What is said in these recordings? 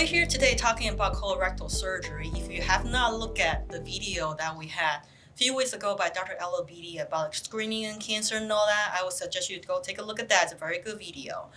we're here today talking about colorectal surgery. If you have not looked at the video that we had a few weeks ago by Dr. Ella Beatty about screening and cancer and all that, I would suggest you to go take a look at that. It's a very good video.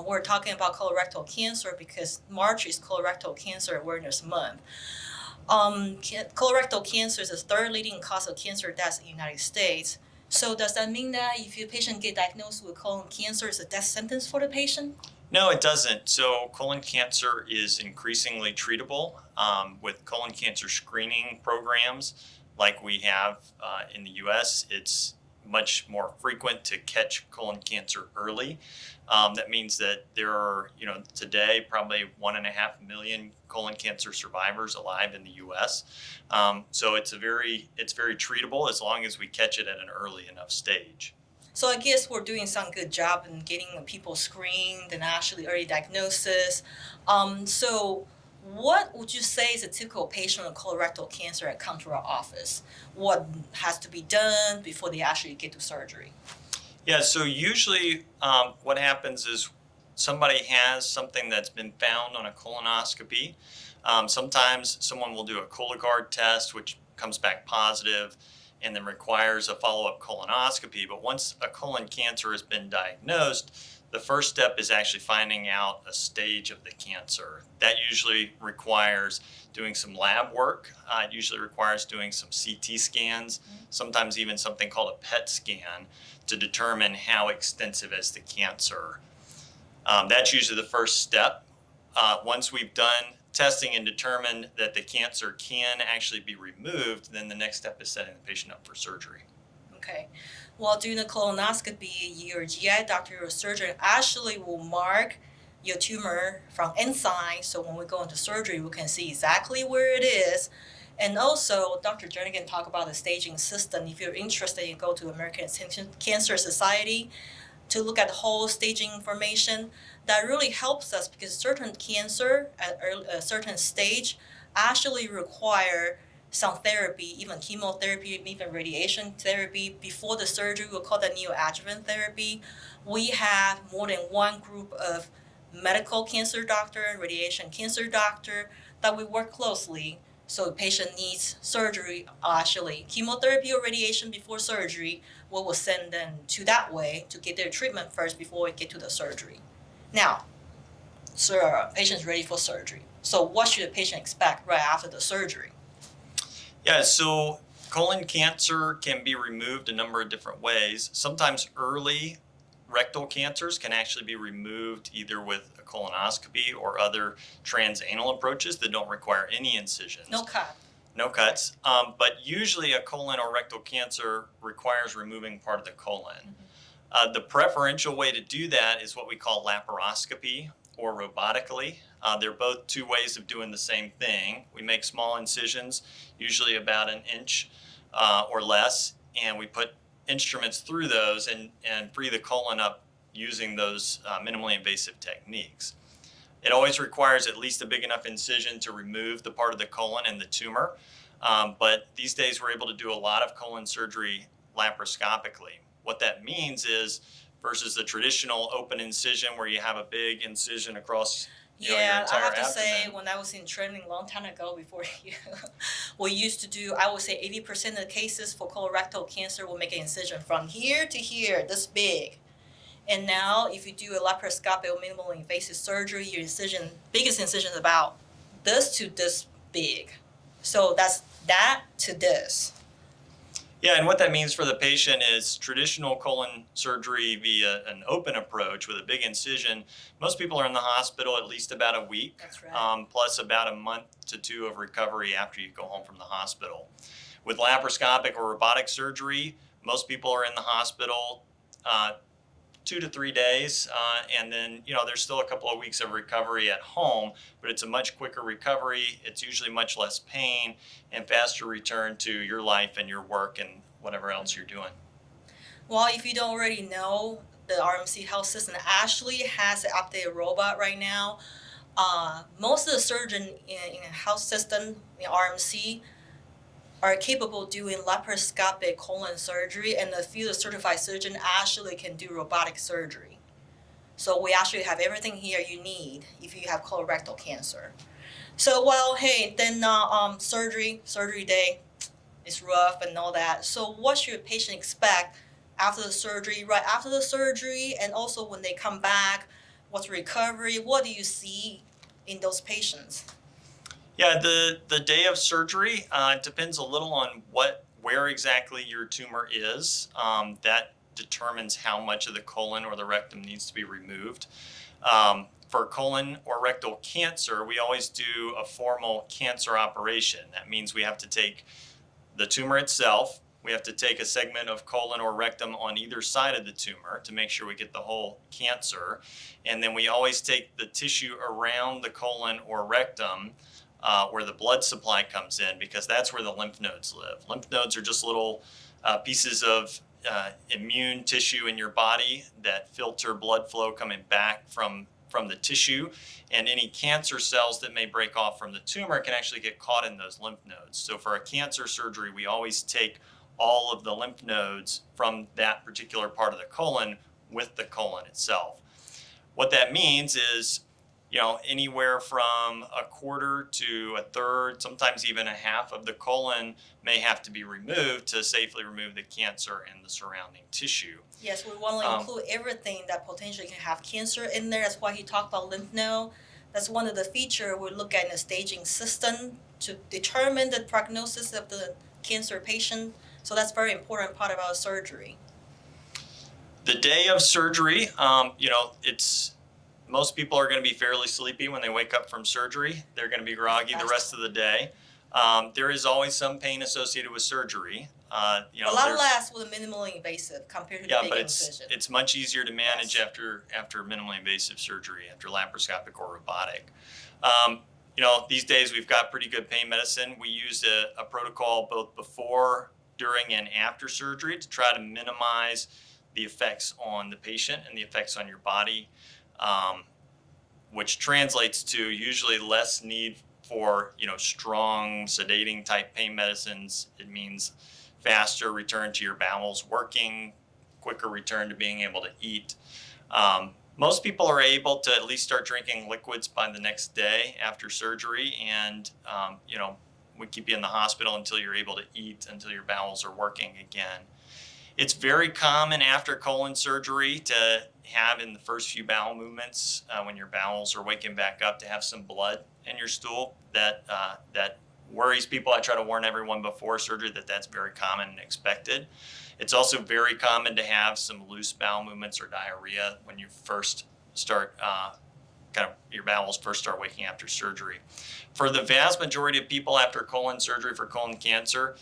We're talking about colorectal cancer because March is Colorectal Cancer Awareness Month. Colorectal cancer is the third leading cause of cancer deaths in the United States. So does that mean that if your patient get diagnosed with colon cancer, it's a death sentence for the patient? No, it doesn't. So colon cancer is increasingly treatable with colon cancer screening programs like we have in the U.S. It's much more frequent to catch colon cancer early. That means that there are, today probably 1.5 million colon cancer survivors alive in the U.S. So it's very treatable as long as we catch it at an early enough stage. So I guess we're doing some good job in getting people screened and actually early diagnosis. So what would you say is a typical patient with colorectal cancer that comes to our office? What has to be done before they actually get to surgery? Yeah, so usually what happens is somebody has something that's been found on a colonoscopy. Sometimes someone will do a Cologuard test, which comes back positive, and then requires a follow-up colonoscopy. But once a colon cancer has been diagnosed, the first step is actually finding out a stage of the cancer. That usually requires doing some lab work. It usually requires doing some CT scans, sometimes even something called a PET scan to determine how extensive is the cancer. That's usually the first step. Once we've done testing and determined that the cancer can actually be removed, then the next step is setting the patient up for surgery. Okay. Well, during the colonoscopy, your GI doctor or surgeon actually will mark your tumor from inside. So when we go into surgery, we can see exactly where it is. And also, Dr. Jernigan talked about the staging system. If you're interested, you go to American Cancer Society to look at the whole staging information. That really helps us because certain cancer at a certain stage actually require some therapy, even chemotherapy, even radiation therapy before the surgery. We'll call that neoadjuvant therapy. We have more than one group of medical cancer doctor, radiation cancer doctor that we work closely. So the patient needs surgery, actually chemotherapy or radiation before surgery, we will send them to that way to get their treatment first before we get to the surgery. Now, so patient's ready for surgery. So what should the patient expect right after the surgery? Yeah, so colon cancer can be removed a number of different ways. Sometimes early rectal cancers can actually be removed either with a colonoscopy or other transanal approaches that don't require any incisions. No cut. No cuts. But usually a colon or rectal cancer requires removing part of the colon. The preferential way to do that is what we call laparoscopy or robotically. They're both two ways of doing the same thing. We make small incisions, usually about an inch or less, and we put instruments through those and free the colon up using those minimally invasive techniques. It always requires at least a big enough incision to remove the part of the colon and the tumor, but these days we're able to do a lot of colon surgery laparoscopically. What that means is, versus the traditional open incision where you have a big incision across your entire I have to abdomen. say, when I was in training a long time ago before you, we used to do, I would say 80% of the cases for colorectal cancer will make an incision from here to here, this big. And now if you do a laparoscopic or minimally invasive surgery, your incision, biggest incision is about this to this big. So that's that to this. Yeah, and what that means for the patient is traditional colon surgery via an open approach with a big incision. Most people are in the hospital at least about a week, That's right. plus about a month to two of recovery after you go home from the hospital. With laparoscopic or robotic surgery, most people are in the hospital 2 to 3 days, and then there's still a couple of weeks of recovery at home, but it's a much quicker recovery. It's usually much less pain and faster return to your life and your work and whatever else you're doing. Well, if you don't already know, the RMC health system actually has an updated robot right now. Most of the surgeons in the health system, in RMC, are capable of doing laparoscopic colon surgery, and a few certified surgeons actually can do robotic surgery. So we actually have everything here you need if you have colorectal cancer. So, well, hey, then surgery day is rough and all that. So what should a patient expect after the surgery, right after the surgery, and also when they come back, what's recovery? What do you see in those patients? Yeah, the day of surgery depends a little on where exactly your tumor is. That determines how much of the colon or the rectum needs to be removed. For colon or rectal cancer, we always do a formal cancer operation. That means we have to take the tumor itself. We have to take a segment of colon or rectum on either side of the tumor to make sure we get the whole cancer. And then we always take the tissue around the colon or rectum where the blood supply comes in, because that's where the lymph nodes live. Lymph nodes are just little pieces of immune tissue in your body that filter blood flow coming back from the tissue, and any cancer cells that may break off from the tumor can actually get caught in those lymph nodes. So for a cancer surgery, we always take all of the lymph nodes from that particular part of the colon with the colon itself. What that means is, anywhere from a quarter to a third, sometimes even a half of the colon may have to be removed to safely remove the cancer and the surrounding tissue. Yes, we want to include everything that potentially can have cancer in there. That's why he talked about lymph node. That's one of the features we look at in the staging system to determine the prognosis of the cancer patient. So that's a very important part of our surgery. The day of surgery, it's most people are going to be fairly sleepy when they wake up from surgery. They're going to be groggy the rest of the day. There is always some pain associated with surgery. A lot less with a minimally invasive compared to the big incision. It's much easier to manage after minimally invasive surgery, after laparoscopic or robotic. These days we've got pretty good pain medicine. We use a protocol both before, during, and after surgery to try to minimize the effects on the patient and the effects on your body. Which translates to usually less need for strong sedating type pain medicines. It means faster return to your bowels working, quicker return to being able to eat. Most people are able to at least start drinking liquids by the next day after surgery, and we keep you in the hospital until you're able to eat, until your bowels are working again. It's very common after colon surgery to have, in the first few bowel movements, when your bowels are waking back up, to have some blood in your stool. That worries people. I try to warn everyone before surgery that that's very common and expected. It's also very common to have some loose bowel movements or diarrhea when you first start, your bowels first start waking after surgery. For the vast majority of people after colon surgery for colon cancer,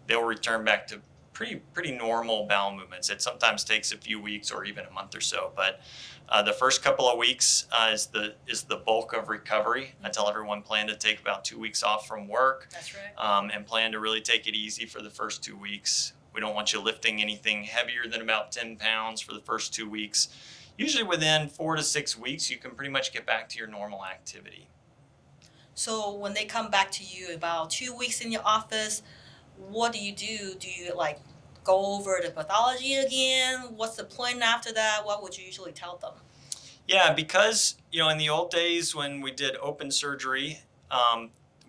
they'll return back to pretty normal bowel movements. It sometimes takes a few weeks or even a month or so, but the first couple of weeks is the bulk of recovery. I tell everyone plan to take about 2 weeks off from work. That's right. And plan to really take it easy for the first 2 weeks. We don't want you lifting anything heavier than about 10 pounds for the first 2 weeks. Usually within 4 to 6 weeks, you can pretty much get back to your normal activity. So when they come back to you about 2 weeks in your office, what do you do? Do you go over the pathology again? What's the plan after that? What would you usually tell them? Yeah, because in the old days when we did open surgery,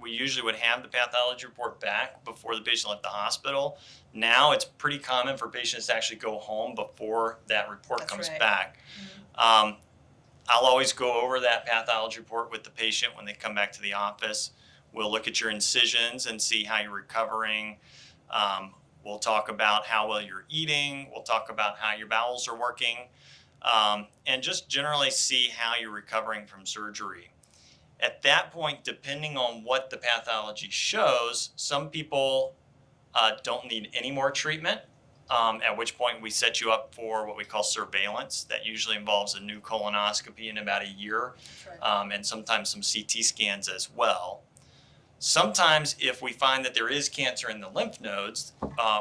we usually would have the pathology report back before the patient left the hospital. Now it's pretty common for patients to actually go home before that report comes back. Mm-hmm. I'll always go over that pathology report with the patient when they come back to the office. We'll look at your incisions and see how you're recovering. We'll talk about how well you're eating. We'll talk about how your bowels are working, and just generally see how you're recovering from surgery. At that point, depending on what the pathology shows, some people don't need any more treatment, at which point we set you up for what we call surveillance. That usually involves a new colonoscopy in about a year, and sometimes some CT scans as well. Sometimes if we find that there is cancer in the lymph nodes,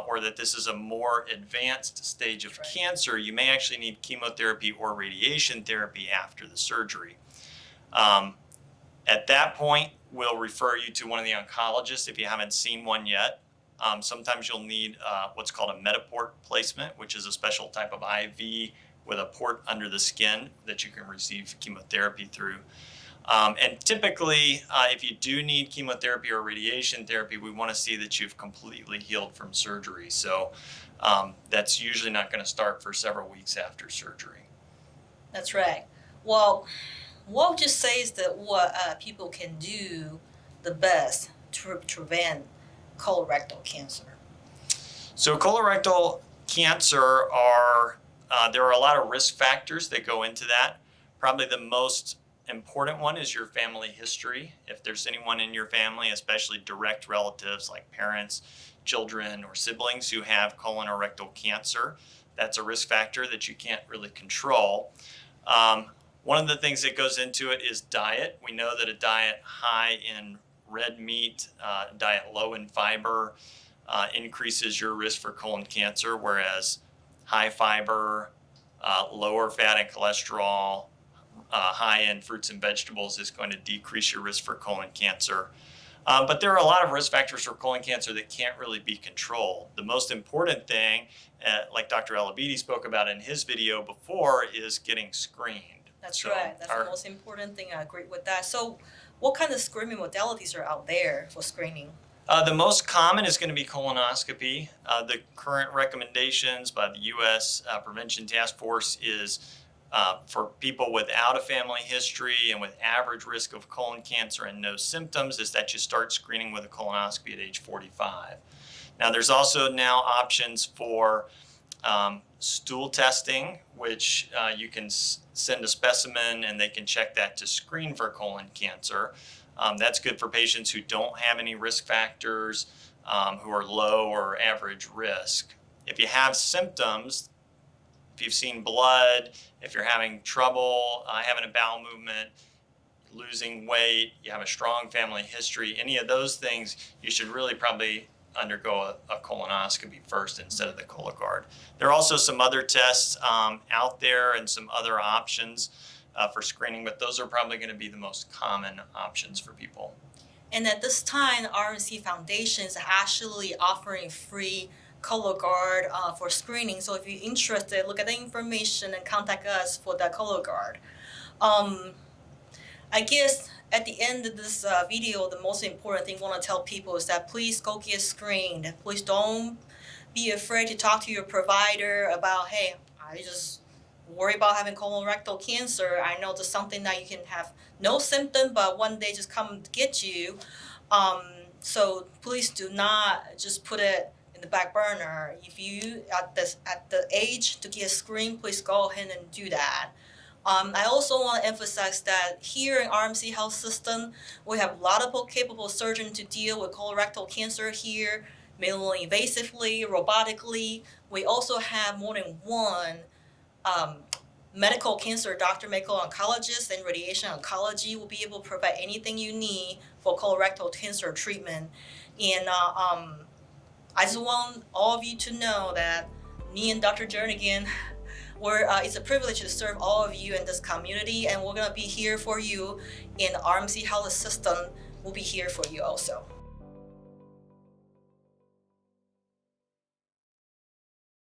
or that this is a more advanced stage of cancer, you may actually need chemotherapy or radiation therapy after the surgery. At that point, we'll refer you to one of the oncologists if you haven't seen one yet. Sometimes you'll need what's called a Metaport placement, which is a special type of IV with a port under the skin that you can receive chemotherapy through. And typically, if you do need chemotherapy or radiation therapy, we want to see that you've completely healed from surgery. So that's usually not going to start for several weeks after surgery. That's right. Well, what would you say is that what people can do the best to prevent colorectal cancer? So colorectal cancer there are a lot of risk factors that go into that. Probably the most important one is your family history. If there's anyone in your family, especially direct relatives like parents, children, or siblings who have colon or rectal cancer, that's a risk factor that you can't really control. One of the things that goes into it is diet. We know that a diet high in red meat, diet low in fiber, increases your risk for colon cancer, whereas high fiber, lower fat and cholesterol, high in fruits and vegetables is going to decrease your risk for colon cancer. But there are a lot of risk factors for colon cancer that can't really be controlled. The most important thing, like Dr. Elabidi spoke about in his video before, is getting screened. That's right. That's the most important thing. I agree with that. So what kind of screening modalities are out there for screening? The most common is going to be colonoscopy. The current recommendations by the U.S. Prevention Task Force is for people without a family history and with average risk of colon cancer and no symptoms is that you start screening with a colonoscopy at age 45. Now, there's also now options for stool testing, which you can send a specimen and they can check that to screen for colon cancer. That's good for patients who don't have any risk factors, who are low or average risk. If you have symptoms, if you've seen blood, if you're having trouble having a bowel movement, losing weight, you have a strong family history, any of those things, you should really probably undergo a colonoscopy first instead of the Cologuard. There are also some other tests out there and some other options for screening, but those are probably going to be the most common options for people. And at this time, RMC Foundation is actually offering free Cologuard for screening. So if you're interested, look at the information and contact us for the Cologuard. I guess at the end of this video, the most important thing I want to tell people is that please go get screened. Please don't be afraid to talk to your provider about, hey, I just worry about having colorectal cancer. I know there's something that you can have no symptom, but one day just come get you. So please do not just put it in the back burner. If you at the age to get screened, please go ahead and do that. I also want to emphasize that here in RMC Health System, we have a lot of capable surgeons to deal with colorectal cancer here, minimally invasively, robotically. We also have more than one medical cancer doctor, medical oncologist, and radiation oncology will be able to provide anything you need for colorectal cancer treatment. And I just want all of you to know that me and Dr. Jernigan, it's a privilege to serve all of you in this community, and we're going to be here for you in RMC Health System. We'll be here for you also.